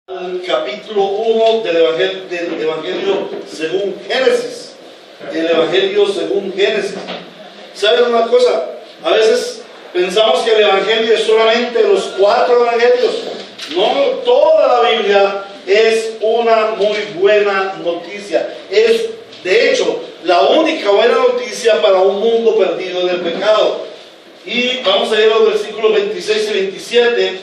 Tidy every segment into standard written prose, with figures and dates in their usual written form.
Al capítulo 1 del Evangelio según Génesis. El Evangelio según Génesis. ¿Saben una cosa? A veces pensamos que el Evangelio es solamente los 4 Evangelios. No, toda la Biblia es una muy buena noticia. Es, de hecho, la única buena noticia para un mundo perdido en el pecado. Y vamos a ir a los versículos 26 y 27.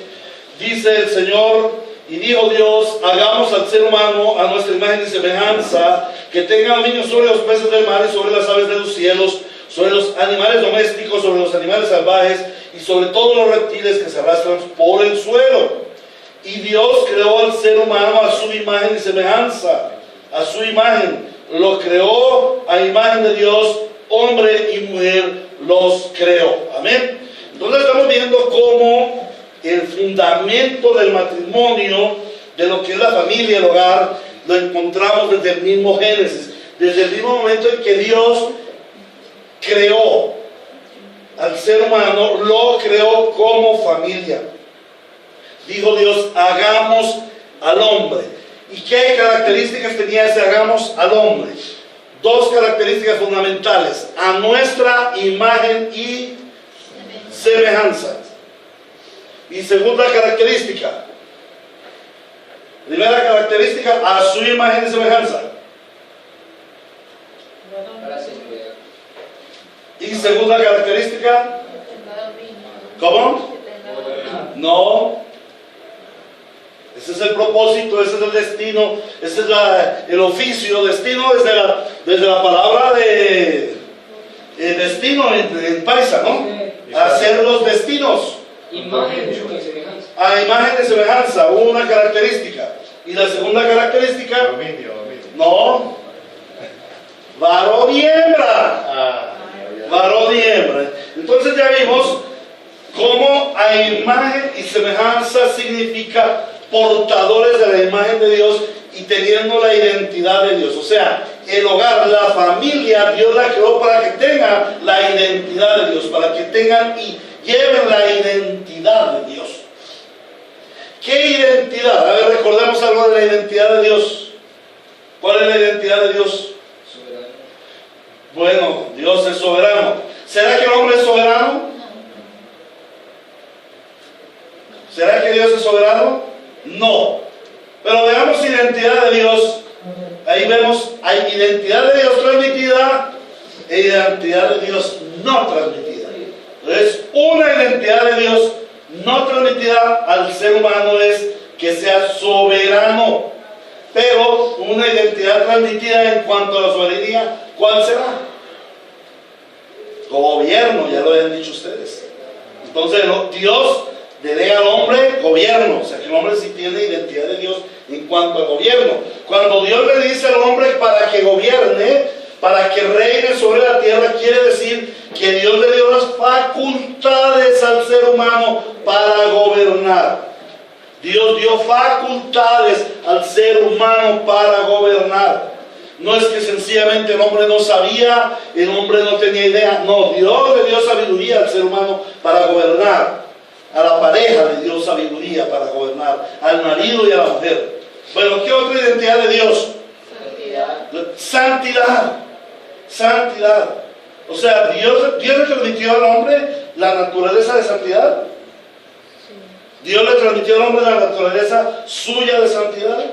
Dice el Señor: y dijo Dios, hagamos al ser humano a nuestra imagen y semejanza, que tenga dominio sobre los peces del mar y sobre las aves de los cielos, sobre los animales domésticos, sobre los animales salvajes y sobre todos los reptiles que se arrastran por el suelo. Y Dios creó al ser humano a su imagen y semejanza, a su imagen. Lo creó a imagen de Dios, hombre y mujer los creó. Amén. Entonces estamos viendo cómo el fundamento del matrimonio, de lo que es la familia, el hogar, lo encontramos desde el mismo Génesis, desde el mismo momento en que Dios creó al ser humano, lo creó como familia. Dijo Dios, hagamos al hombre. ¿Y qué características tenía ese hagamos al hombre? 2 características fundamentales: a nuestra imagen y semejanza. Y segunda característica, primera característica, a su imagen y semejanza. Y segunda característica, ¿cómo? No. Ese es el propósito, ese es el destino, ese es el oficio. Destino desde la palabra de destino en paisa, ¿no? Hacer los destinos. Imagen y semejanza. A imagen y semejanza, una característica. Y la segunda característica, dominio. No, varón y hembra. Varón y hembra. Entonces ya vimos cómo a imagen y semejanza significa portadores de la imagen de Dios y teniendo la identidad de Dios. O sea, el hogar, la familia, Dios la creó para que tengan la identidad de Dios, para que tengan y lleven la identidad de Dios. ¿Qué identidad? A ver, recordemos algo de la identidad de Dios. ¿Cuál es la identidad de Dios? Soberano. Bueno, Dios es soberano. ¿Será que el hombre es soberano? ¿Será que Dios es soberano? No. Pero veamos identidad de Dios. Ahí vemos, hay identidad de Dios transmitida e identidad de Dios no transmitida. Entonces, una identidad de Dios no transmitida al ser humano es que sea soberano. Pero una identidad transmitida en cuanto a la soberanía, ¿cuál será? Gobierno, ya lo habían dicho ustedes. Entonces, Dios delega al hombre gobierno, o sea que el hombre sí tiene identidad de Dios en cuanto al gobierno. Cuando Dios le dice al hombre para que gobierne, para que reine sobre la tierra, quiere decir que Dios le dio las facultades al ser humano para gobernar. Dios dio facultades al ser humano para gobernar. No es que sencillamente el hombre no sabía, el hombre no tenía idea. No, Dios le dio sabiduría al ser humano para gobernar. A la pareja le dio sabiduría para gobernar, al marido y a la mujer. Bueno, ¿qué otra identidad de Dios? Santidad. O sea, Dios le transmitió al hombre la naturaleza de santidad. Dios le transmitió al hombre la naturaleza suya de santidad.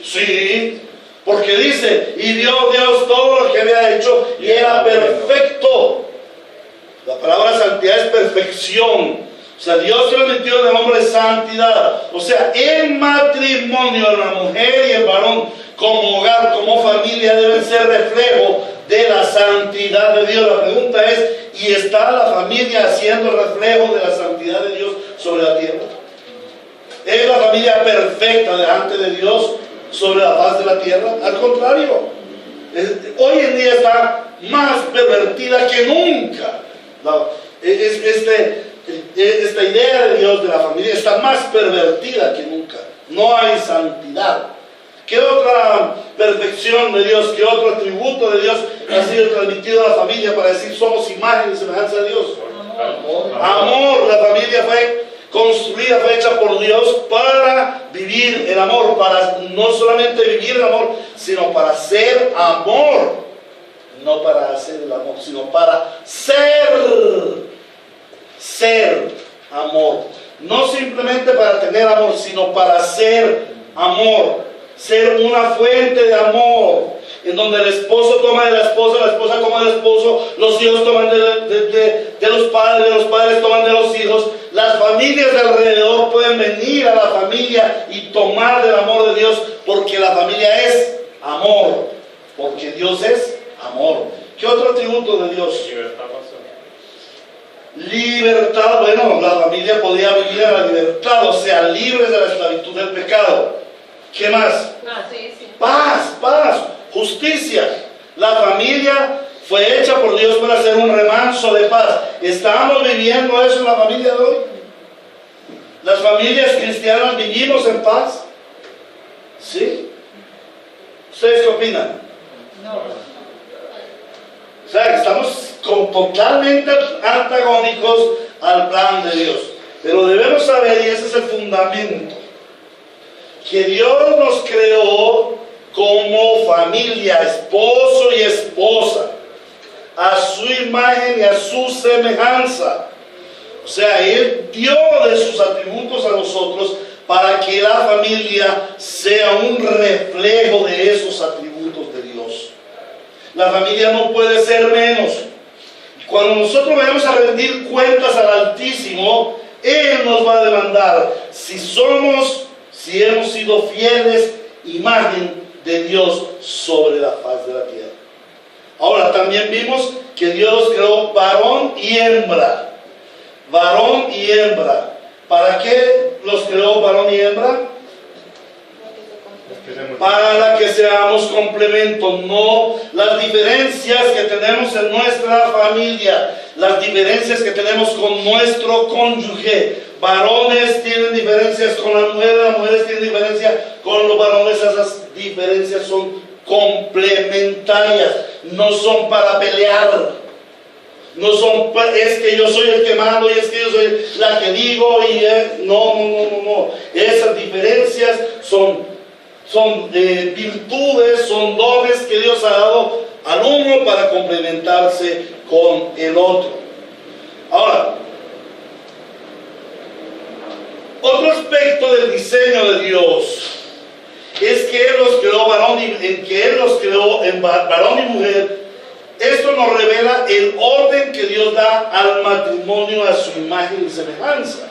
Sí. Porque dice, y vio Dios todo lo que había hecho y era perfecto. La palabra santidad es perfección. O sea, Dios transmitió al hombre santidad. O sea, el matrimonio, la mujer y el varón, como hogar, como familia, deben ser reflejo de la santidad de Dios. La pregunta es, ¿y está la familia haciendo reflejo de la santidad de Dios sobre la tierra? ¿Es la familia perfecta delante de Dios sobre la faz de la tierra? Al contrario, hoy en día está más pervertida que nunca. Esta idea de Dios, de la familia, está más pervertida que nunca. No hay santidad. ¿Qué otra perfección de Dios, qué otro atributo de Dios ha sido transmitido a la familia para decir somos imagen y semejanza de Dios? Amor. La familia fue construida, fue hecha por Dios para vivir el amor, para no solamente vivir el amor, sino para ser amor. No para hacer el amor, sino para ser amor. No simplemente para tener amor, sino para ser amor. Ser una fuente de amor, en donde el esposo toma de la esposa toma del esposo, los hijos toman de los padres toman de los hijos. Las familias de alrededor pueden venir a la familia y tomar del amor de Dios, porque la familia es amor, porque Dios es amor. ¿Qué otro atributo de Dios? Libertad. Bueno, la familia podía vivir en la libertad, o sea, libres de la esclavitud del pecado. ¿Qué más? Paz, justicia. La familia fue hecha por Dios para ser un remanso de paz. ¿Estamos viviendo eso en la familia de hoy? ¿Las familias cristianas vivimos en paz? ¿Sí? ¿Ustedes qué opinan? No. O sea, que estamos totalmente antagónicos al plan de Dios. Pero debemos saber, y ese es el fundamento, que Dios nos creó como familia, esposo y esposa, a su imagen y a su semejanza. O sea, Él dio de sus atributos a nosotros para que la familia sea un reflejo de esos atributos de Dios. La familia no puede ser menos. Cuando nosotros vayamos a rendir cuentas al Altísimo, Él nos va a demandar si hemos sido fieles, imagen de Dios sobre la faz de la tierra. Ahora, también vimos que Dios creó varón y hembra. Varón y hembra. ¿Para qué los creó varón y hembra? Para que seamos complementos, no las diferencias que tenemos en nuestra familia, las diferencias que tenemos con nuestro cónyuge. Varones tienen diferencias con las mujeres tienen diferencias con los varones. Esas diferencias son complementarias, no son para pelear. No son, es que yo soy el que mando y es que yo soy la que digo no. Esas diferencias son virtudes, son dones que Dios ha dado al uno para complementarse con el otro. Ahora, otro aspecto del diseño de Dios es que Él los creó varón y mujer. Esto nos revela el orden que Dios da al matrimonio a su imagen y semejanza.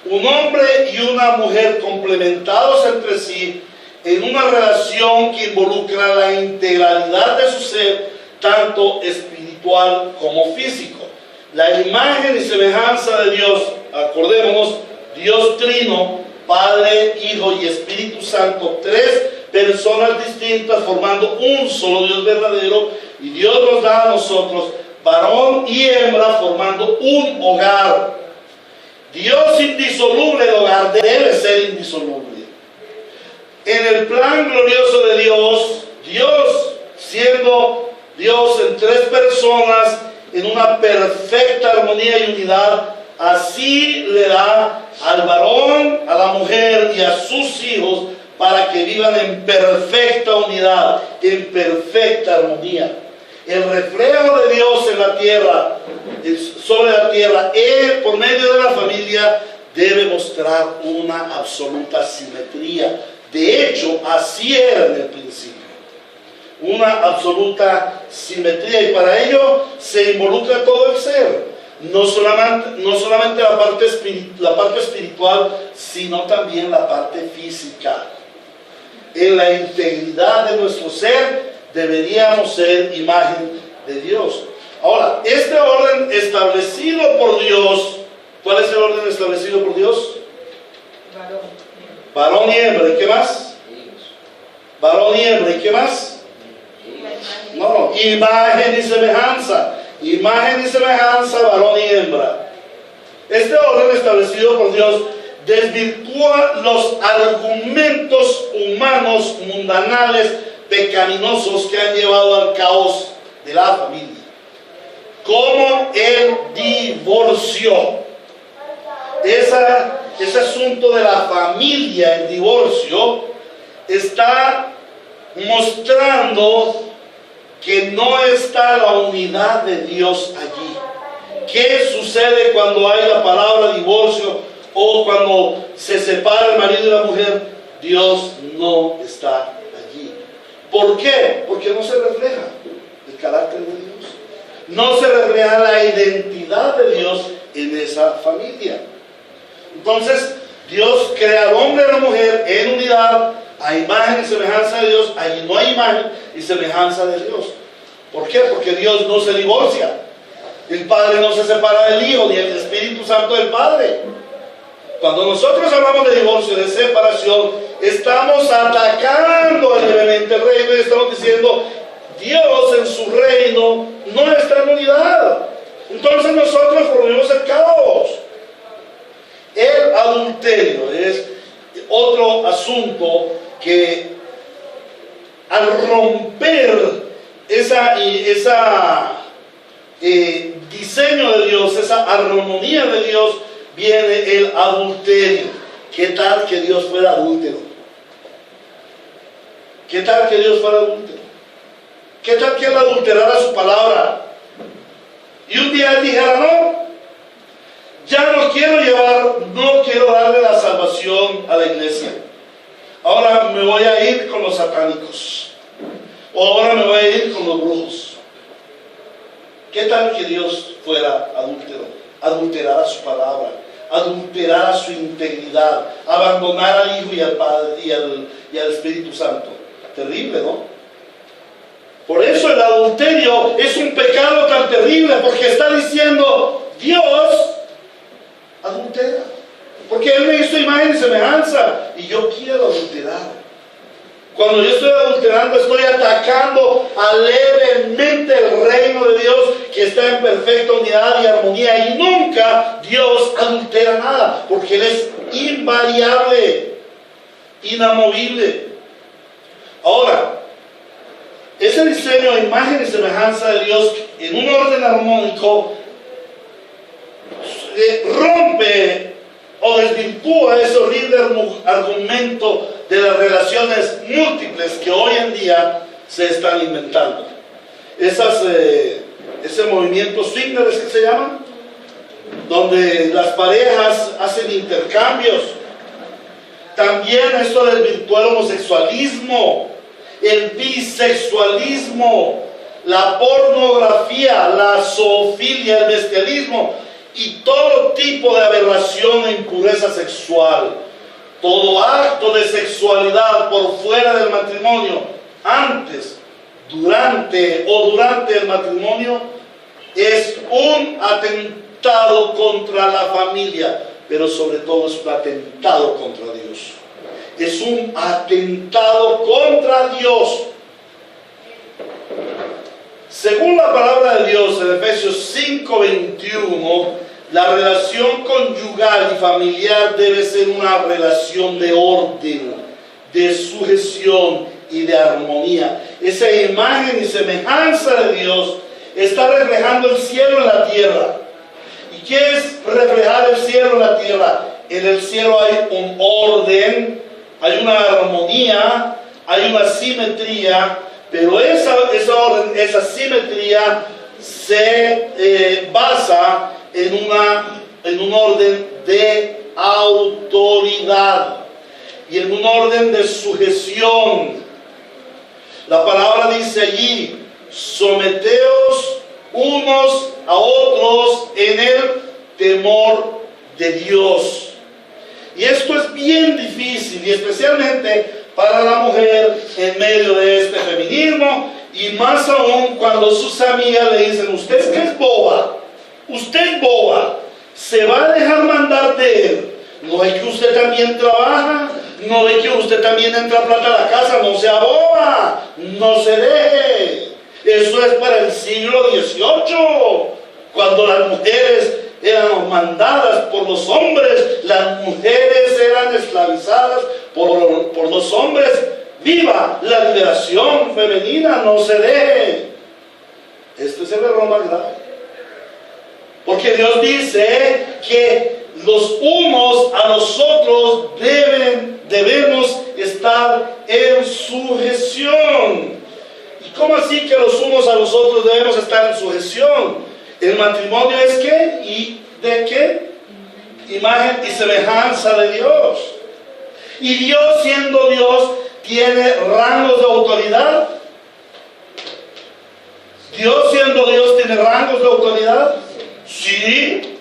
Un hombre y una mujer complementados entre sí en una relación que involucra la integralidad de su ser, tanto espiritual como físico. La imagen y semejanza de Dios, acordémonos, Dios Trino, Padre, Hijo y Espíritu Santo, tres personas distintas formando un solo Dios verdadero, y Dios nos da a nosotros varón y hembra formando un hogar. Dios indisoluble, el hogar debe ser indisoluble. En el plan glorioso de Dios, Dios siendo Dios en tres personas, en una perfecta armonía y unidad, así le da al varón, a la mujer y a sus hijos para que vivan en perfecta unidad, en perfecta armonía. El reflejo de Dios en la tierra, sobre la tierra, Él por medio de la familia debe mostrar una absoluta simetría. De hecho, así era en el principio. Una absoluta simetría, y para ello se involucra todo el ser. No solamente la parte espiritual, sino también la parte física. En la integridad de nuestro ser deberíamos ser imagen de Dios. Ahora, este orden establecido por Dios, ¿cuál es el orden establecido por Dios? Varón y hembra, ¿y qué más? Varón y hembra, ¿y qué más? No, imagen y semejanza. Imagen y semejanza, varón y hembra. Este orden establecido por Dios desvirtúa los argumentos humanos, mundanales, pecaminosos que han llevado al caos de la familia, como el divorcio. ese asunto de la familia, el divorcio, está mostrando que no está la unidad de Dios allí. ¿Qué sucede cuando hay la palabra divorcio o cuando se separa el marido y la mujer? Dios no está allí. ¿Por qué? Porque no se refleja el carácter de Dios. No se refleja la identidad de Dios en esa familia. Entonces, Dios crea al hombre y a la mujer en unidad, a imagen y semejanza de Dios. Allí no hay imagen y semejanza de Dios. ¿Por qué? Porque Dios no se divorcia. El Padre no se separa del Hijo, ni el Espíritu Santo del Padre. Cuando nosotros hablamos de divorcio, de separación, estamos atacando levemente el reino y estamos diciendo, Dios en su reino no está en unidad. Entonces nosotros formamos el caos. El adulterio es otro asunto que al romper diseño de Dios, esa armonía de Dios, viene el adulterio. ¿Qué tal que Dios fuera adúltero? ¿Qué tal que Dios fuera adúltero? ¿Qué tal que Él adulterara su palabra? Y un día Él dijera, no, ya no quiero darle la salvación a la iglesia. Ahora me voy a ir con los satánicos. O ahora me voy a ir con los brujos. ¿Qué tal que Dios fuera adúltero? Adulterara su palabra, adulterara su integridad, abandonara al Hijo y al Padre y al Espíritu Santo. Terrible, ¿no? Por eso el adulterio es un pecado tan terrible, porque está diciendo, Dios adultera, porque Él me hizo imagen y semejanza, y yo quiero adulterar. Cuando yo estoy adulterando, estoy atacando levemente el reino de Dios, que está en perfecta unidad y armonía, y nunca Dios adultera nada, porque Él es invariable, inamovible. Ahora, ese diseño de imagen y semejanza de Dios en un orden armónico rompe o desvirtúa ese horrible argumento de las relaciones múltiples que hoy en día se están inventando. Ese movimiento swingers que se llaman, donde las parejas hacen intercambios. También esto desvirtuó el homosexualismo, el bisexualismo, la pornografía, la zoofilia, el bestialismo y todo tipo de aberración e impureza sexual. Todo acto de sexualidad por fuera del matrimonio, antes, durante el matrimonio, es un atentado contra la familia, pero sobre todo es un atentado contra Dios. Es un atentado contra Dios. Según la palabra de Dios en Efesios 5:21, la relación conyugal y familiar debe ser una relación de orden, de sujeción y de armonía. Esa imagen y semejanza de Dios está reflejando el cielo en la tierra. ¿Y qué es reflejar el cielo en la tierra? En el cielo hay un orden, hay una armonía, hay una simetría, pero esa orden, esa simetría se basa en un orden de autoridad y en un orden de sujeción. La palabra dice allí, someteos unos a otros en el temor de Dios. Y esto es bien difícil, y especialmente para la mujer en medio de este feminismo, y más aún cuando sus amigas le dicen, usted es que es boba, se va a dejar mandar de él. ¿No ve que usted también trabaja? ¿No ve que usted también entra plata a la casa? No sea boba, no se deje. Eso es para el siglo XVIII, cuando las mujeres eran mandadas por los hombres, las mujeres eran esclavizadas por los hombres. ¡Viva la liberación femenina! ¡No se deje! Este es el error más grave. Porque Dios dice que los unos a los otros debemos estar en sujeción. ¿Y cómo así que los unos a los otros debemos estar en sujeción? El matrimonio es ¿qué? ¿Y de qué? Imagen y semejanza de Dios. Y Dios, siendo Dios, tiene rangos de autoridad. Dios, siendo Dios, tiene rangos de autoridad. Sí.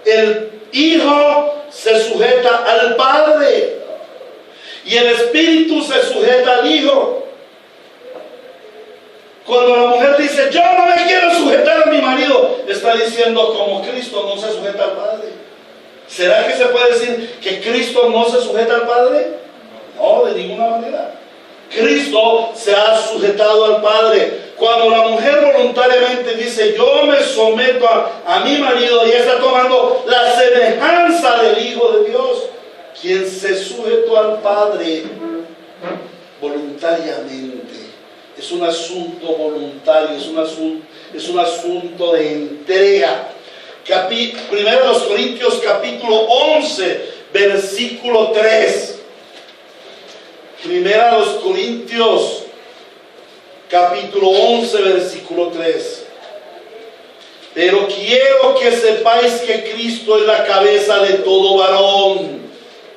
El Hijo se sujeta al Padre y el Espíritu se sujeta al Hijo. Cuando la mujer dice, yo no me quiero sujetar a mi marido, está diciendo como Cristo no se sujeta al Padre. ¿Será que se puede decir que Cristo no se sujeta al Padre? No, de ninguna manera. Cristo se ha sujetado al Padre. Cuando la mujer voluntariamente dice, yo me someto a mi marido, y está tomando la semejanza del Hijo de Dios, quien se sujetó al Padre voluntariamente. Es un asunto voluntario, es un asunto de entrega. Primero los Corintios capítulo 11, versículo 3. Primera los Corintios capítulo 11, versículo 3. Pero quiero que sepáis que Cristo es la cabeza de todo varón,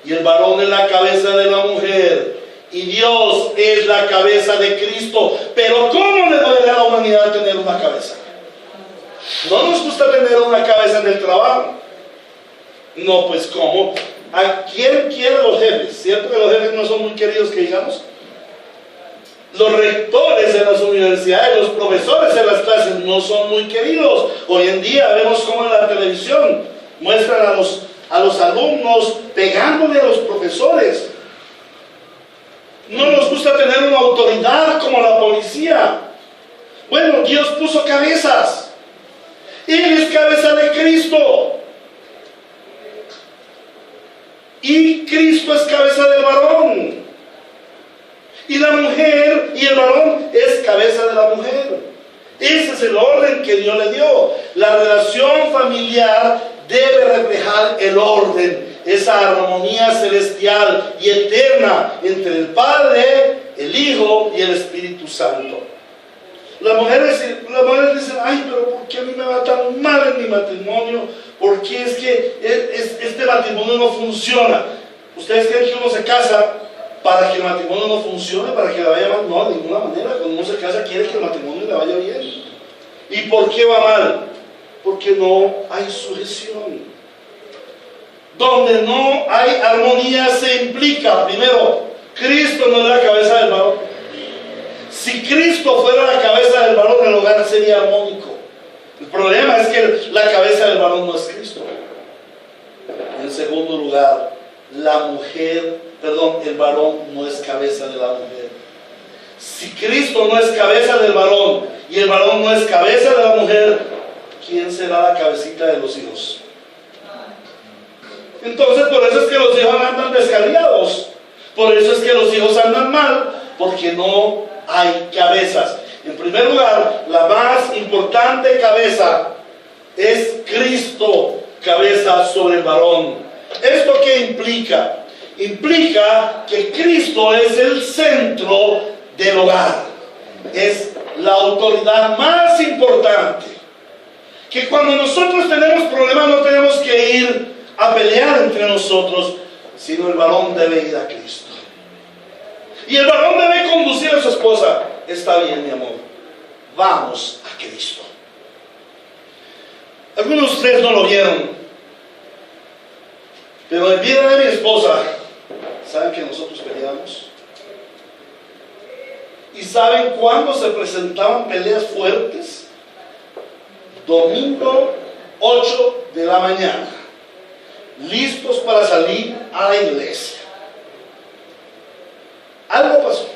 y el varón es la cabeza de la mujer, y Dios es la cabeza de Cristo. Pero ¿cómo le duele a la humanidad tener una cabeza? No nos gusta tener una cabeza en el trabajo. No, pues ¿cómo? ¿A quién quieren los jefes? ¿Cierto que los jefes no son muy queridos, que digamos? Los rectores de las universidades, los profesores de las clases no son muy queridos. Hoy en día vemos cómo en la televisión muestran a los alumnos pegándole a los profesores. No nos gusta tener una autoridad como la policía. Bueno, Dios puso cabezas. Él es cabeza de Cristo. Y Cristo es cabeza del varón. Y la mujer y el varón es cabeza de la mujer. Ese es el orden que Dios le dio. La relación familiar debe reflejar el orden, esa armonía celestial y eterna entre el Padre, el Hijo y el Espíritu Santo. Las mujeres dicen, ay, pero ¿por qué a mí me va tan mal en mi matrimonio? ¿Por qué es que este matrimonio no funciona? ¿Ustedes creen que uno se casa para que el matrimonio no funcione, para que le vaya mal? No, de ninguna manera. Cuando uno se casa quiere que el matrimonio le vaya bien. ¿Y por qué va mal? Porque no hay sujeción. Donde no hay armonía se implica, primero, Cristo no es la cabeza del varón. Si Cristo fuera la cabeza del varón, el hogar sería armónico. El problema es que la cabeza del varón no es Cristo. En segundo lugar, el varón no es cabeza de la mujer. Si Cristo no es cabeza del varón y el varón no es cabeza de la mujer, ¿quién será la cabecita de los hijos? Entonces, por eso es que los hijos andan descarriados. Por eso es que los hijos andan mal, porque no hay cabezas. En primer lugar, la más importante cabeza es Cristo, cabeza sobre el varón. ¿Esto qué implica? Implica que Cristo es el centro del hogar. Es la autoridad más importante. Que cuando nosotros tenemos problemas no tenemos que ir a pelear entre nosotros, sino el varón debe ir a Cristo. Y el varón debe conducir a su esposa. Está bien, mi amor, vamos a Cristo. Algunos de ustedes no lo vieron, pero en vida de mi esposa, ¿saben que nosotros peleamos? ¿Y saben cuándo se presentaban peleas fuertes? Domingo 8 de la mañana, listos para salir a la iglesia. Algo pasó.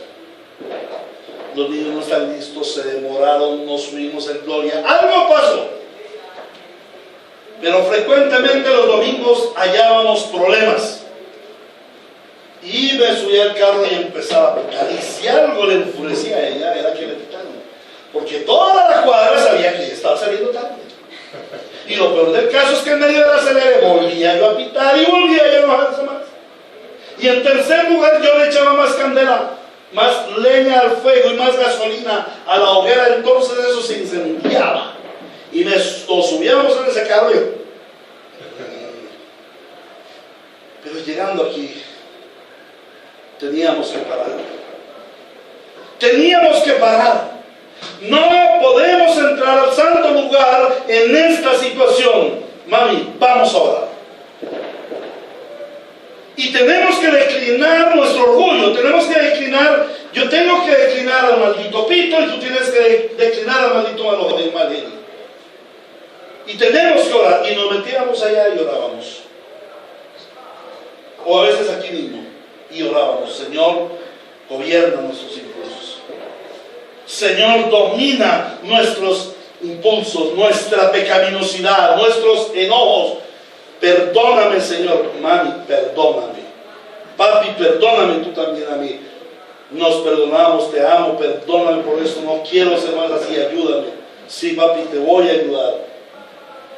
Los niños no están listos, se demoraron, nos subimos en gloria. Algo pasó. Pero frecuentemente los domingos hallábamos problemas. Y me subía al carro y empezaba a pecar. Y si algo le enfurecía a ella, era que le picaron. Porque toda la cuadra sabía que ella estaba saliendo tarde. Y lo peor del caso es que en medio de la acelere volvía yo a pitar y volvía yo a enojarse más. Y en tercer lugar, yo le echaba más candela, más leña al fuego y más gasolina a la hoguera. Entonces eso se incendiaba. Y nos subíamos en ese carro. Pero llegando aquí, teníamos que parar. Teníamos que parar. No podemos entrar al santo lugar en esta situación. Mami, vamos a orar. Y tenemos que declinar nuestro orgullo. Tenemos que declinar. Yo tengo que declinar al maldito pito y tú tienes que declinar al maldito malino. Y tenemos que orar. Y nos metíamos allá y orábamos. O a veces aquí mismo. Y orábamos. Señor, gobierna nuestros impulsos. Señor, domina nuestros impulsos, nuestra pecaminosidad, nuestros enojos. Perdóname, Señor. Mami, perdóname. Papi, perdóname tú también a mí. Nos perdonamos, te amo, perdóname por eso. No quiero ser más así, ayúdame. Sí, papi, te voy a ayudar.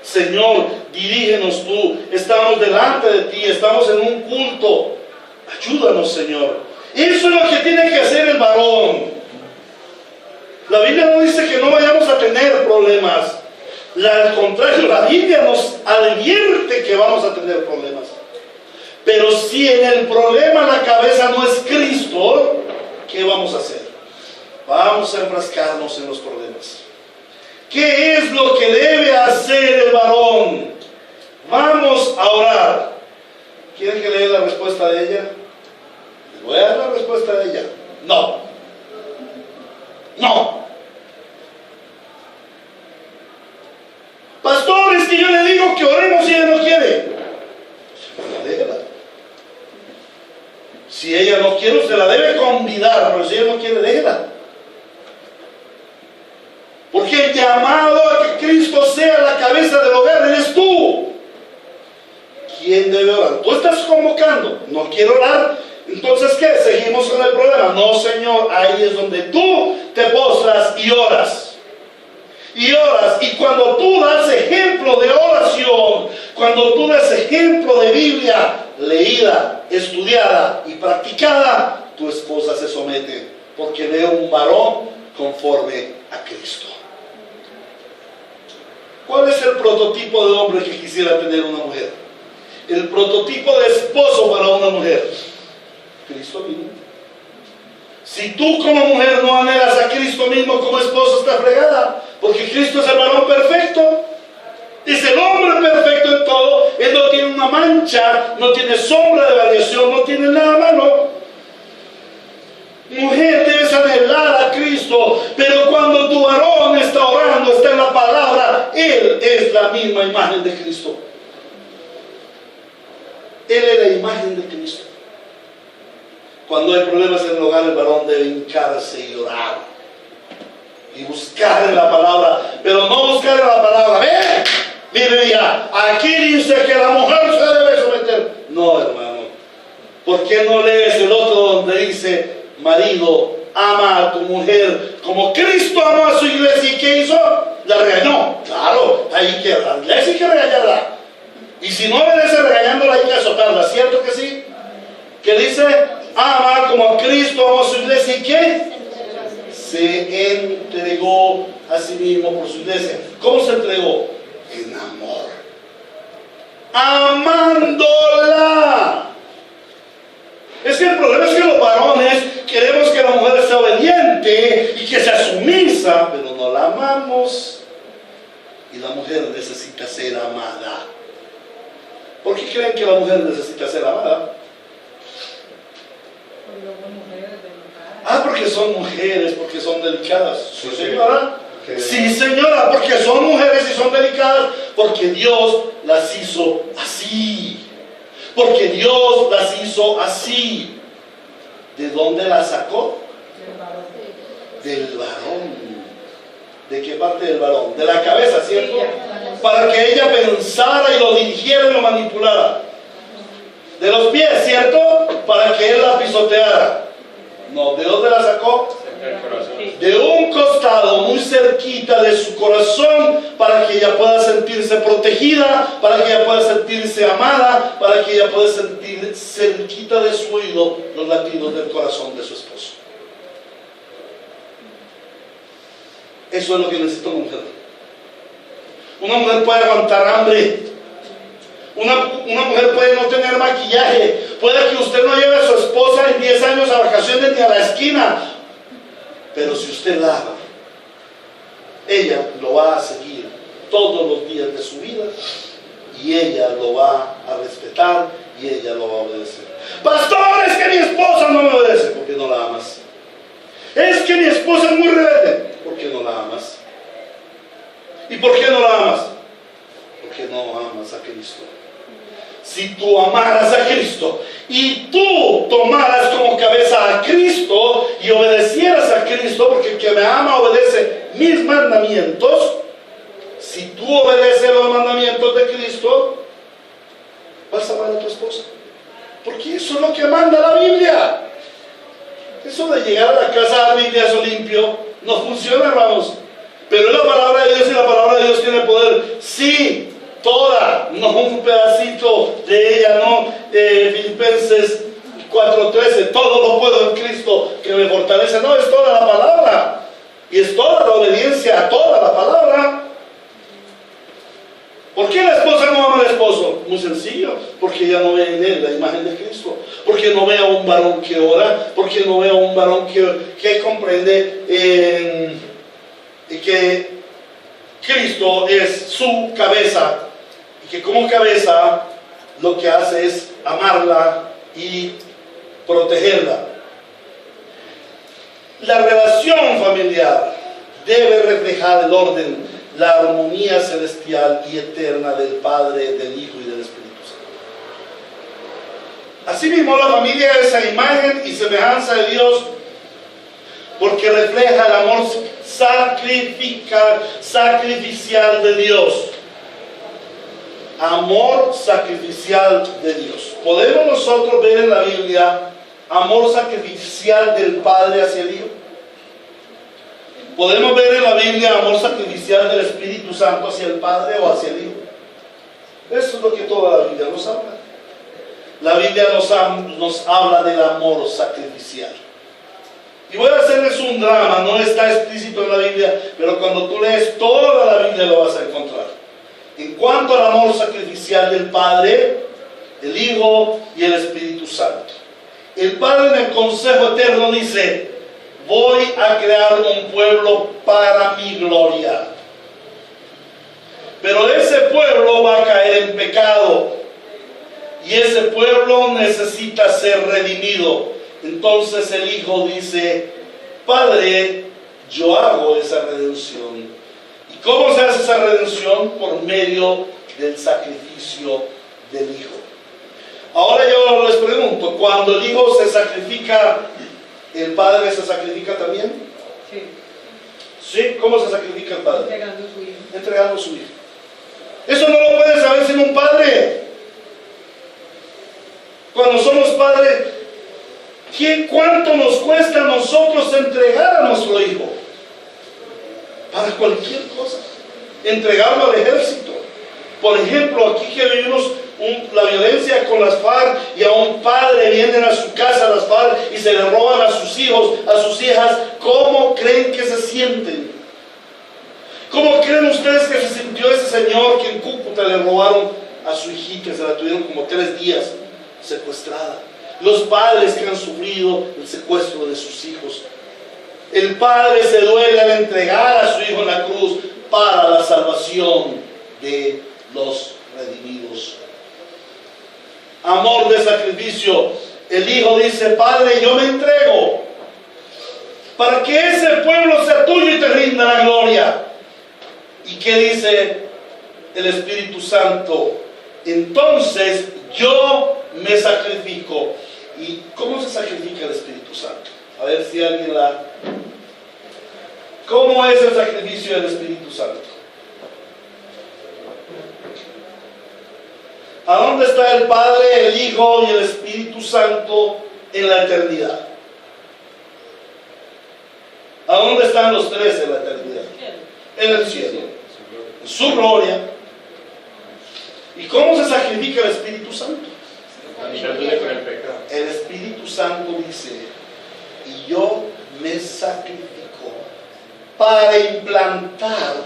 Señor, dirígenos tú. Estamos delante de ti, estamos en un culto. Ayúdanos, Señor. Eso es lo que tiene que hacer el varón. La Biblia no dice que no vayamos a tener problemas. Al contrario, la Biblia nos advierte que vamos a tener problemas. Pero si en el problema la cabeza no es Cristo, ¿qué vamos a hacer? Vamos a enfrascarnos en los problemas. ¿Qué es lo que debe hacer el varón? Vamos a orar. ¿Quieren que lea la respuesta de ella? ¿Les voy a dar la respuesta de ella? No. No. Pastor, es que yo le digo que oremos y ella no quiere. Déjela. Si ella no quiere, usted la debe convidar, pero si ella no quiere, déjela. Porque el llamado a que Cristo sea la cabeza del hogar eres tú. ¿Quién debe orar? Tú estás convocando. No quiero orar. Entonces, ¿qué? Seguimos con el problema. No, Señor, ahí es donde tú te postras y oras. Y oras. Y cuando tú das ejemplo de oración, cuando tú das ejemplo de Biblia leída, estudiada y practicada, tu esposa se somete. Porque ve un varón conforme a Cristo. ¿Cuál es el prototipo de hombre que quisiera tener una mujer? El prototipo de esposo para una mujer. Cristo mismo. Si tú como mujer no anhelas a Cristo mismo como esposo, estás fregada. Porque Cristo es el varón perfecto. Es el hombre perfecto en todo. Él no tiene una mancha, no tiene sombra de variación, no tiene nada malo. Mujer, debes anhelar a Cristo, pero cuando tu varón está orando, está en la palabra, él es la misma imagen de Cristo. Él es la imagen de Cristo. Cuando hay problemas en el hogar, el varón debe hincarse y orar y buscar en la palabra, pero no buscar en la palabra. ¡Ve! Mire ya, aquí dice que la mujer se debe someter. No, hermano. ¿Por qué no lees el otro donde dice: marido, ama a tu mujer como Cristo amó a su iglesia? ¿Y qué hizo? La regañó. Claro, hay que la iglesia hay que regañarla. Y si no obedece regañándola, hay que azotarla. ¿Cierto que sí? ¿Qué dice? Ama como Cristo amó a su iglesia. ¿Y qué? Se entregó a sí mismo por su iglesia. ¿Cómo se entregó? En amor. Amándola. Es que el problema es que los varones queremos que la mujer sea obediente y que sea sumisa, pero no la amamos. Y la mujer necesita ser amada. ¿Por qué creen que la mujer necesita ser amada? Porque son mujeres, porque son delicadas. ¿Sí, señora? Sí, señora, porque son mujeres y son delicadas, porque Dios las hizo así. Porque Dios las hizo así. ¿De dónde las sacó? Del varón. ¿De qué parte del varón? De la cabeza, ¿cierto? Para que ella pensara y lo dirigiera y lo manipulara. De los pies, ¿cierto? Para que él la pisoteara. No, ¿de dónde la sacó? De un costado, muy cerquita de su corazón, para que ella pueda sentirse protegida, para que ella pueda sentirse amada, para que ella pueda sentir cerquita de su oído los latidos del corazón de su esposo. Eso es lo que necesita una mujer. Una mujer puede aguantar hambre. Una mujer puede no tener maquillaje. Puede que usted no lleve a su esposa en 10 años a vacaciones ni a la esquina. Pero si usted la ama, ella lo va a seguir todos los días de su vida. Y ella lo va a respetar y ella lo va a obedecer. Pastor, es que mi esposa no me obedece. ¿Por qué no la amas? Es que mi esposa es muy rebelde. ¿Por qué no la amas? ¿Y por qué no la amas? Porque no amas a Cristo. Si tú amaras a Cristo y tú tomaras como cabeza a Cristo y obedecieras a Cristo, porque el que me ama obedece mis mandamientos. Si tú obedeces los mandamientos de Cristo, vas a amar a tu esposa, porque eso es lo que manda la Biblia. Eso de llegar a la casa a dar Bibliazo limpio no funciona, hermanos. Pero es la palabra de Dios y la palabra de Dios tiene poder. Sí, toda, no un pedacito de ella, no. Filipenses 4:13, todo lo puedo en Cristo que me fortalece. No, es toda la palabra. Y es toda la obediencia a toda la palabra. ¿Por qué la esposa no ama al esposo? Muy sencillo, porque ella no ve en él la imagen de Cristo, porque no ve a un varón que ora, porque no ve a un varón que comprende que Cristo es su cabeza, y que como cabeza lo que hace es amarla y protegerla. La relación familiar debe reflejar el orden, la armonía celestial y eterna del Padre, del Hijo y del Espíritu Santo. Asimismo, la familia es la imagen y semejanza de Dios, porque refleja el amor sacrificial de Dios. Amor sacrificial de Dios. Podemos nosotros ver en la Biblia amor sacrificial del Padre hacia el Hijo. Podemos ver en la Biblia amor sacrificial del Espíritu Santo hacia el Padre o hacia el Hijo. Eso es lo que toda la Biblia nos habla. La Biblia nos habla del amor sacrificial. Y voy a hacerles un drama, no está explícito en la Biblia, pero cuando tú lees toda la Biblia lo vas a encontrar. En cuanto al amor sacrificial del Padre, el Hijo y el Espíritu Santo. El Padre en el consejo eterno dice: voy a crear un pueblo para mi gloria. Pero ese pueblo va a caer en pecado. Y ese pueblo necesita ser redimido. Entonces el Hijo dice: Padre, yo hago esa redención. ¿Y cómo se hace esa redención? Por medio del sacrificio del Hijo. Ahora yo les pregunto, cuando el Hijo se sacrifica, ¿el Padre se sacrifica también? Sí. ¿Sí? ¿Cómo se sacrifica el Padre? Entregando su hijo. Entregando su Hijo. Eso no lo puede saber sino un padre. Cuando somos padres, ¿cuánto nos cuesta a nosotros entregar a nuestro hijo? Para cualquier cosa. Entregarlo al ejército. Por ejemplo, aquí que vivimos la violencia con las FARC, y a un padre vienen a su casa las FARC y se le roban a sus hijos, a sus hijas. ¿Cómo creen que se sienten? ¿Cómo creen ustedes que se sintió ese señor que en Cúcuta le robaron a su hijita? Se la tuvieron como 3 días secuestrada. Los padres que han sufrido el secuestro de sus hijos. El padre se duele al entregar a su hijo en la cruz para la salvación de los redimidos. Amor de sacrificio. El Hijo dice: Padre, yo me entrego para que ese pueblo sea tuyo y te rinda la gloria. ¿Y qué dice el Espíritu Santo? Entonces yo me sacrifico. ¿Y cómo se sacrifica el Espíritu Santo? A ver si alguien la... ¿Cómo es el sacrificio del Espíritu Santo? ¿A dónde está el Padre, el Hijo y el Espíritu Santo en la eternidad? dónde están los tres en la eternidad? En el cielo, en su gloria. ¿Y cómo se sacrifica el Espíritu Santo? El Espíritu Santo dice: y yo me sacrifico para implantar,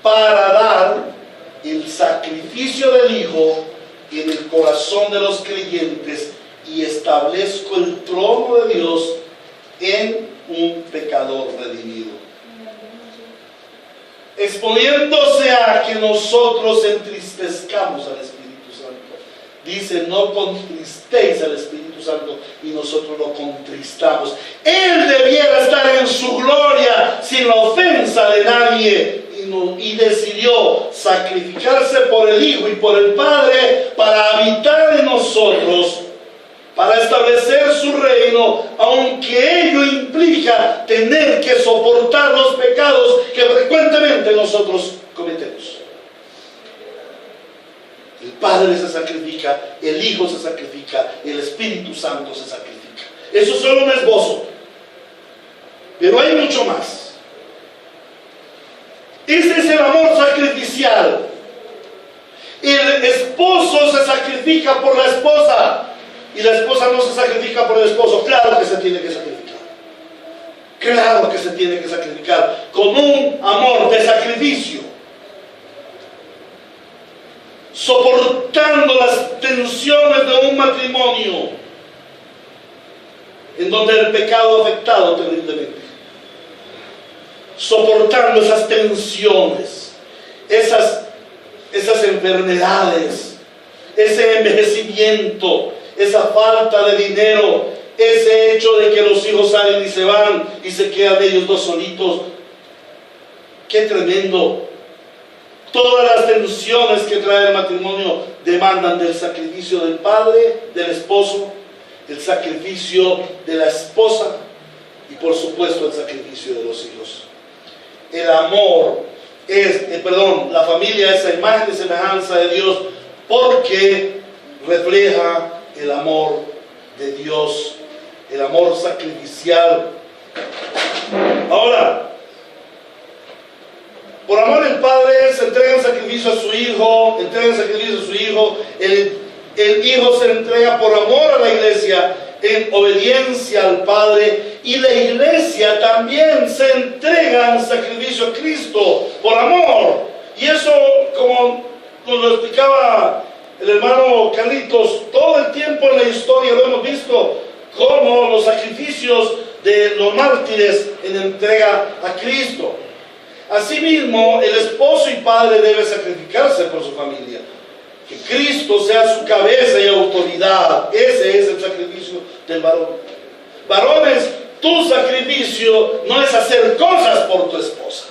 para dar el sacrificio del Hijo en el corazón de los creyentes, y establezco el trono de Dios en un pecador redimido, exponiéndose a que nosotros entristezcamos al Espíritu Santo. Dice: no contristéis al Espíritu Santo, y nosotros lo contristamos. Él debiera estar en su gloria sin la ofensa de nadie, y decidió sacrificarse por el Hijo y por el Padre para habitar en nosotros, para establecer su reino, aunque ello implica tener que soportar los pecados que frecuentemente nosotros cometemos. El Padre se sacrifica, el Hijo se sacrifica, el Espíritu Santo se sacrifica. Eso es solo un esbozo, pero hay mucho más. Ese es el amor sacrificial. El esposo se sacrifica por la esposa, y la esposa no se sacrifica por el esposo. Claro que se tiene que sacrificar. Claro que se tiene que sacrificar con un amor de sacrificio, soportando las tensiones de un matrimonio en donde el pecado ha afectado terriblemente, soportando esas tensiones, esas enfermedades, ese envejecimiento, esa falta de dinero, ese hecho de que los hijos salen y se van y se quedan ellos dos solitos. ¡Qué tremendo! Todas las tensiones que trae el matrimonio demandan del sacrificio del padre, del esposo, el sacrificio de la esposa y por supuesto el sacrificio de los hijos. El amor la familia es la imagen y semejanza de Dios, porque refleja el amor de Dios, el amor sacrificial. Ahora, por amor el Padre se entrega en sacrificio a su Hijo, el Hijo se entrega por amor a la iglesia, en obediencia al Padre, y la iglesia también se entrega en sacrificio a Cristo por amor. Y eso, como nos lo explicaba el hermano Carlitos, todo el tiempo en la historia lo hemos visto, como los sacrificios de los mártires en entrega a Cristo. Asimismo, el esposo y padre debe sacrificarse por su familia, que Cristo sea su cabeza y autoridad. Ese es el sacrificio del varón. Varones, tu sacrificio no es hacer cosas por tu esposa.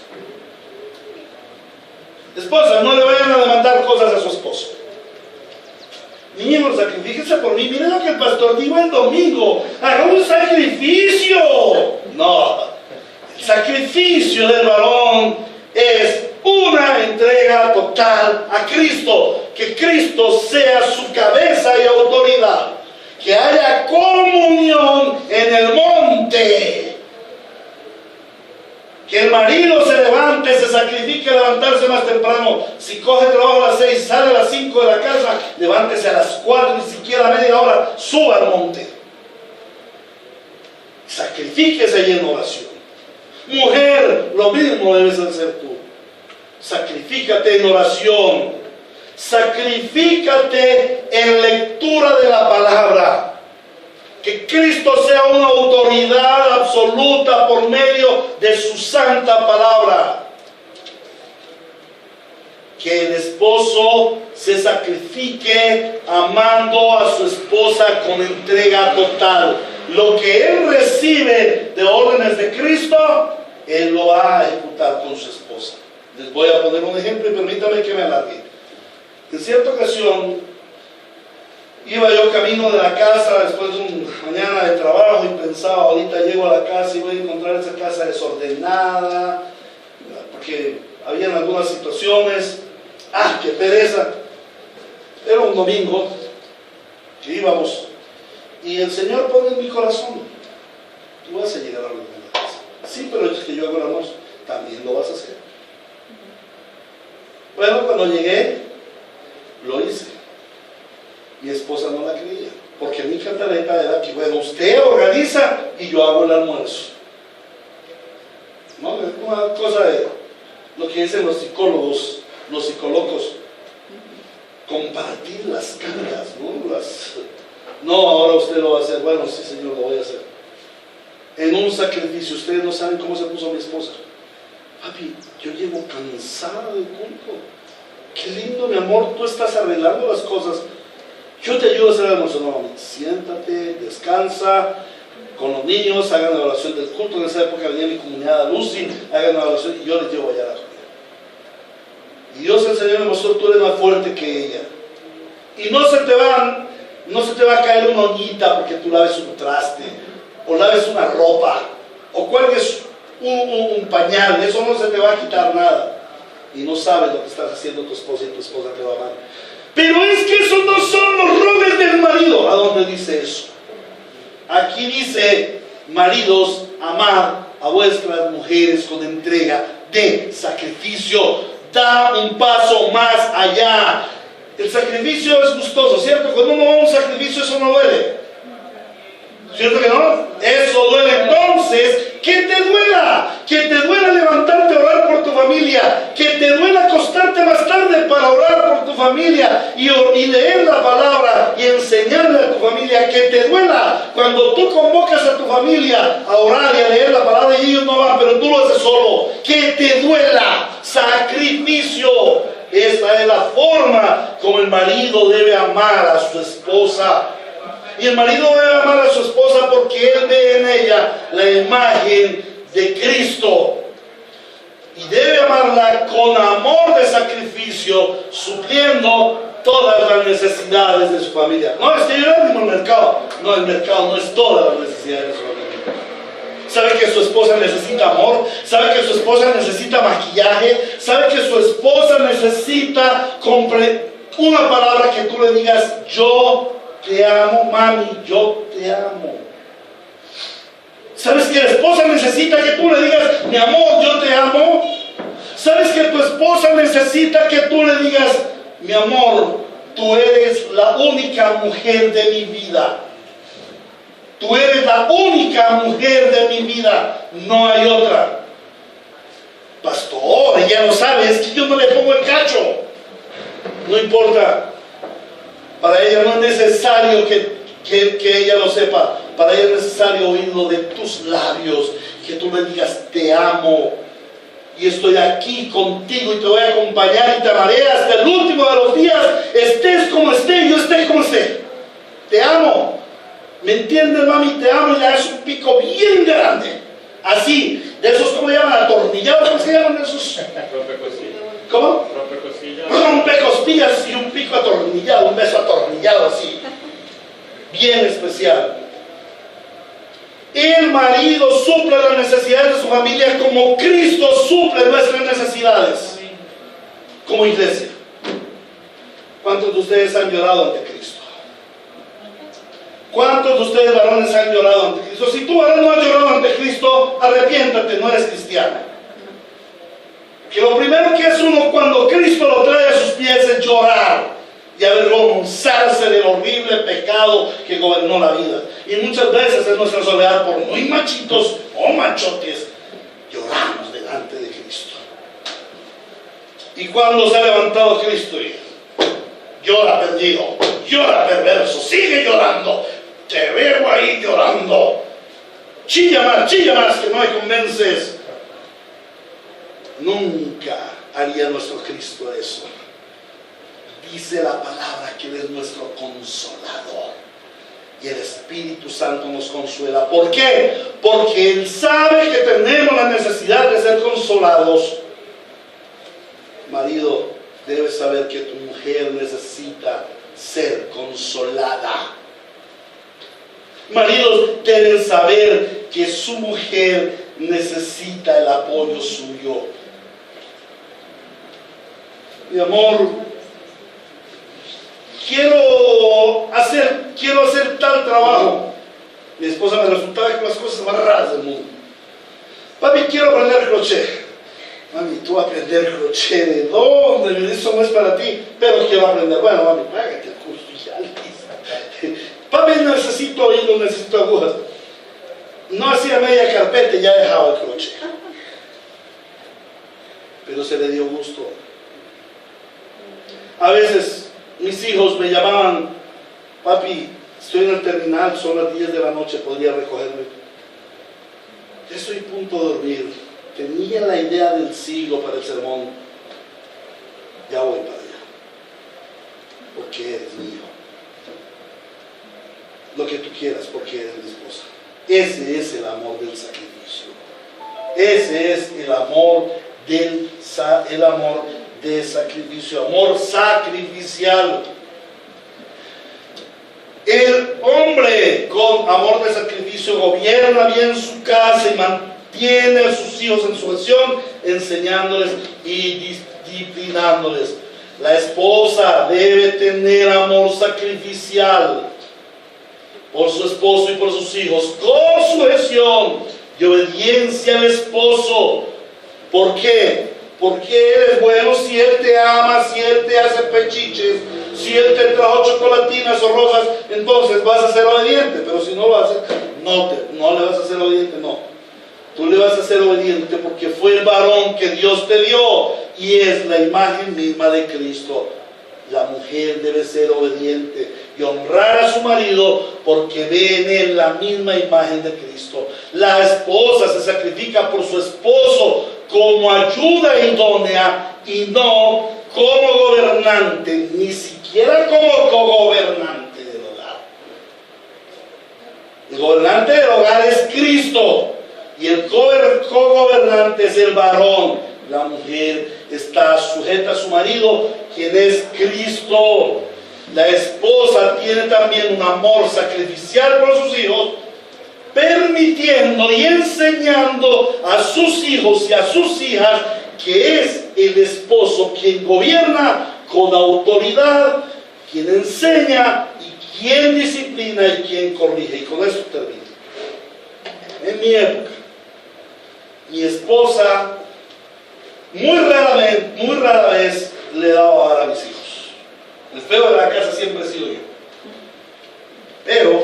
Esposa, no le vayan a demandar cosas a su esposo. Niños, sacrifíquense por mí. Miren lo que el pastor dijo el domingo: haga un sacrificio. No, el sacrificio del varón es una entrega total a Cristo, que Cristo sea su cabeza y autoridad, que haya comunión en el monte, que el marido se levante, se sacrifique a levantarse más temprano. Si coge trabajo a las 6, sale a las 5 de la casa, levántese a las 4, ni siquiera media hora, suba al monte, sacrifíquese ahí en oración. Mujer, lo mismo debes hacer tú. Sacrifícate en oración, sacrifícate en lectura de la palabra, que Cristo sea una autoridad absoluta por medio de su santa palabra, que el esposo se sacrifique amando a su esposa con entrega total. Lo que él recibe de órdenes de Cristo, él lo va a ejecutar con su esposa. Les voy a poner un ejemplo y permítame que me alargue. En cierta ocasión, iba yo camino de la casa después de una mañana de trabajo y pensaba: ahorita llego a la casa y voy a encontrar esa casa desordenada, porque habían algunas situaciones. ¡Ah, qué pereza! Era un domingo que íbamos y el Señor pone en mi corazón: tú vas a llegar a la casa. Sí, pero cuando llegué, lo hice. Mi esposa no la creía, porque mi cantaleta era que, bueno, usted organiza y yo hago el almuerzo. No, es una cosa de lo que dicen los psicólogos, los psicólogos, compartir las cargas, ¿no? No, ahora usted lo va a hacer. Bueno, sí, Señor, lo voy a hacer. En un sacrificio, ustedes no saben cómo se puso mi esposa. Papi, yo llego cansada del culto. Qué lindo, mi amor, tú estás arreglando las cosas. Yo te ayudo a hacer el almuerzo. No, siéntate, descansa. Con los niños, hagan la oración del culto. En esa época venía mi comunidad Lucy, hagan la oración y yo les llevo allá la comida. Y Dios el Señor me mostró, tú eres más fuerte que ella. Y no se te va a caer una ollita porque tú laves un traste, o laves una ropa, o cuelgues un pañal. Eso no se te va a quitar nada. Y no sabes lo que estás haciendo tu esposa y tu esposa te va a amar. Pero es que esos no son los roles del marido. ¿A dónde dice eso? Aquí dice, maridos, amad a vuestras mujeres con entrega de sacrificio. Da un paso más allá. El sacrificio es gustoso, ¿cierto? Cuando uno va a un sacrificio, eso no duele. ¿Cierto que no? Eso duele. Entonces, que te duela. Que te duela levantarte a orar por tu familia. Que te duela acostarte más tarde para orar por tu familia y leer la palabra y enseñarle a tu familia. Que te duela cuando tú convocas a tu familia a orar y a leer la palabra y ellos no van, pero tú lo haces solo. Que te duela. Sacrificio. Esta es la forma como el marido debe amar a su esposa. Y el marido debe amar a su esposa porque él ve en ella la imagen de Cristo. Y debe amarla con amor de sacrificio, supliendo todas las necesidades de su familia. No, es que yo ánimo el mercado. No, el mercado no es todas las necesidades de su familia. Sabe que su esposa necesita amor, sabe que su esposa necesita maquillaje, sabe que su esposa necesita una palabra que tú le digas, yo te amo, mami, yo te amo. ¿Sabes que la esposa necesita que tú le digas, mi amor, yo te amo? ¿Sabes que tu esposa necesita que tú le digas, mi amor, tú eres la única mujer de mi vida? Tú eres la única mujer de mi vida, no hay otra. Pastor, ella lo sabe, es que yo no le pongo el cacho. No importa. Para ella no es necesario que ella lo sepa. Para ella es necesario oírlo de tus labios, que tú le digas, te amo. Y estoy aquí contigo y te voy a acompañar y te amaré hasta el último de los días. Estés como esté, yo esté como esté. Te amo. ¿Me entiendes, mami? Te amo y le das un pico bien grande. Así, de esos, ¿cómo le llaman? Atornillados, ¿cómo se llaman esos? Rompecostillas. ¿Cómo? Rompecostillas. Rompecostillas y un pico atornillado, un beso atornillado así. Bien especial. El marido suple las necesidades de su familia como Cristo suple nuestras necesidades. Como iglesia. ¿Cuántos de ustedes han llorado ante Cristo? ¿Cuántos de ustedes varones han llorado ante Cristo? Si tú varón no has llorado ante Cristo, arrepiéntate, no eres cristiano. Que lo primero que hace uno cuando Cristo lo trae a sus pies es llorar y avergonzarse del horrible pecado que gobernó la vida. Y muchas veces en nuestra soledad, por muy machitos o machotes, lloramos delante de Cristo. Y cuando se ha levantado Cristo y llora perdido, llora perverso, sigue llorando, te veo ahí llorando, chilla más, que no me convences. Nunca haría nuestro Cristo eso. Dice la palabra que Él es nuestro consolador y el Espíritu Santo nos consuela. ¿Por qué? Porque Él sabe que tenemos la necesidad de ser consolados. Marido, debes saber que tu mujer necesita ser consolada. Maridos deben saber que su mujer necesita el apoyo suyo. Mi amor, quiero hacer tal trabajo. Mi esposa me resultaba con las cosas más raras del mundo. Papi, quiero aprender crochet. Mami, tú vas a aprender crochet, ¿de dónde? Eso no es para ti, pero quiero aprender. Bueno, mami, págate el curso y ya listo. Papi, necesito hilo, necesito agujas. No hacía media carpeta y ya dejaba el crochet. Pero se le dio gusto. A veces mis hijos me llamaban, papi, estoy en el terminal, son las 10 de la noche, ¿podría recogerme? Ya estoy a punto de dormir. Tenía la idea del siglo para el sermón. Ya voy para allá. Porque eres mi hijo. Lo que tú quieras, porque eres mi esposa. Ese es el amor del sacrificio. Ese es el amor de sacrificio. Amor sacrificial. El hombre con amor de sacrificio gobierna bien su casa y mantiene a sus hijos en sujeción, enseñándoles y disciplinándoles. La esposa debe tener amor sacrificial por su esposo y por sus hijos, con sujeción y obediencia al esposo. ¿Por qué? Porque él es bueno si él te ama, si él te hace pechiches, si él te trajo chocolatinas o rosas, entonces vas a ser obediente. Pero si no lo haces, no le vas a ser obediente, no. Tú le vas a ser obediente porque fue el varón que Dios te dio y es la imagen misma de Cristo. La mujer debe ser obediente y honrar a su marido porque ve en él la misma imagen de Cristo. La esposa se sacrifica por su esposo como ayuda idónea y no como gobernante, ni siquiera como cogobernante del hogar. El gobernante del hogar es Cristo y el cogobernante es el varón. La mujer está sujeta a su marido, quien es Cristo. La esposa tiene también un amor sacrificial por sus hijos, permitiendo y enseñando a sus hijos y a sus hijas que es el esposo quien gobierna con autoridad, quien enseña y quien disciplina y quien corrige. Y con esto termino. En mi época, mi esposa muy rara vez le daba a dar a mis hijos. El feo de la casa siempre he sido yo. Pero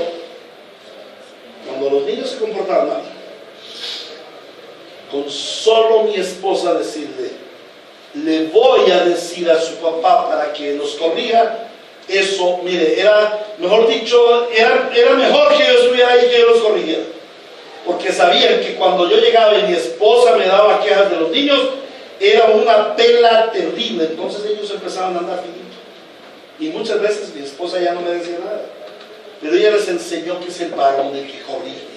cuando los niños se comportaban mal, con solo mi esposa decirle, le voy a decir a su papá para que los corrija, eso, mire, era, mejor dicho, era mejor que yo estuviera ahí y que yo los corrigiera. Porque sabían que cuando yo llegaba y mi esposa me daba quejas de los niños, era una pela terrible. Entonces ellos empezaban a andar finito. Y muchas veces mi esposa ya no me decía nada. Pero ella les enseñó que es el varón el que corrige.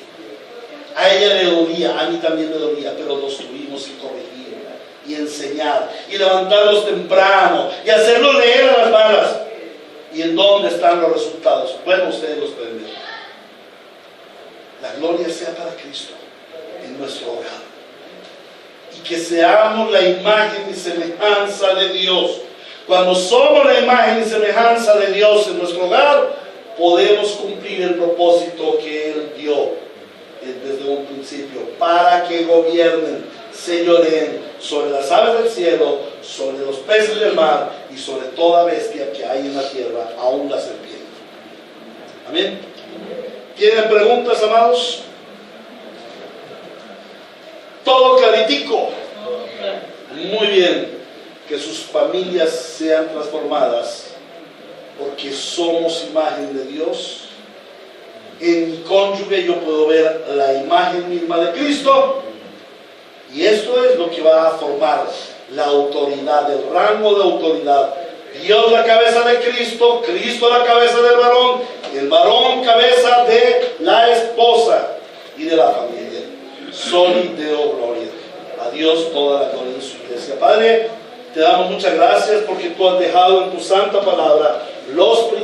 A ella le dolía, a mí también me dolía, pero los tuvimos que corregir y enseñar y levantarlos temprano y hacerlos leer a las malas. ¿Y en dónde están los resultados? Bueno, ustedes los pueden ver. La gloria sea para Cristo en nuestro hogar. Y que seamos la imagen y semejanza de Dios. Cuando somos la imagen y semejanza de Dios en nuestro hogar, podemos cumplir el propósito que Él dio desde un principio, para que gobiernen, señoreen sobre las aves del cielo, sobre los peces del mar y sobre toda bestia que hay en la tierra, aún la serpiente. Amén. ¿Tienen preguntas, amados? Todo claritico. Muy bien. Que sus familias sean transformadas porque somos imagen de Dios. En mi cónyuge yo puedo ver la imagen misma de Cristo y esto es lo que va a formar la autoridad, el rango de autoridad. Dios la cabeza de Cristo, Cristo la cabeza del varón, el varón cabeza de la esposa y de la familia. Sol y Deo gloria. A Dios toda la gloria en su iglesia. Padre, te damos muchas gracias porque tú has dejado en tu santa palabra los principios